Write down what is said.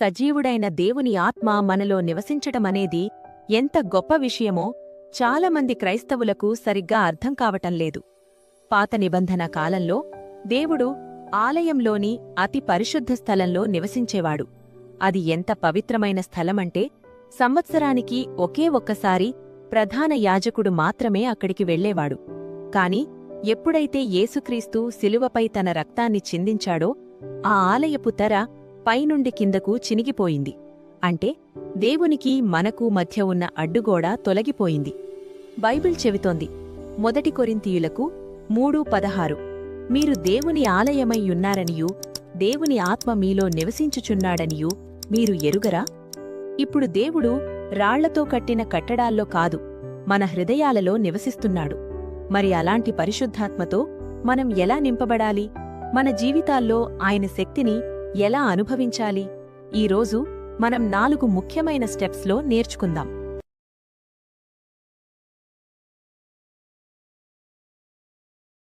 సజీవుడైన దేవుని ఆత్మ మనలో నివసించటమనేది ఎంత గొప్ప విషయమో చాలామంది క్రైస్తవులకు సరిగ్గా అర్థం కావటంలేదు. పాత నిబంధన కాలంలో దేవుడు ఆలయంలోని అతి పరిశుద్ధ స్థలంలో నివసించేవాడు. అది ఎంత పవిత్రమైన స్థలమంటే సంవత్సరానికి ఒకే ఒక్కసారి ప్రధాన యాజకుడు మాత్రమే అక్కడికి వెళ్లేవాడు. కాని ఎప్పుడైతే యేసుక్రీస్తు శిలువపై తన రక్తాన్ని చిందించాడో ఆ ఆలయపు తెర పైనుండి కిందకు చినిగిపోయింది. అంటే దేవునికి మనకు మధ్య ఉన్న అడ్డుగోడ తొలగిపోయింది. బైబిల్ చెబుతోంది, 1 కొరింథీయులకు 3:16, మీరు దేవుని ఆలయమైయున్నారనియూ దేవుని ఆత్మ మీలో నివసించుచున్నాడనియూ మీరు ఎరుగరా? ఇప్పుడు దేవుడు రాళ్లతో కట్టిన కట్టడాల్లో కాదు, మన హృదయాలలో నివసిస్తున్నాడు. మరి అలాంటి పరిశుద్ధాత్మతో మనం ఎలా నింపబడాలి? మన జీవితాల్లో ఆయన శక్తిని ఎలా అనుభవించాలి? ఈరోజు మనం 4 ముఖ్యమైన స్టెప్స్లో నేర్చుకుందాం.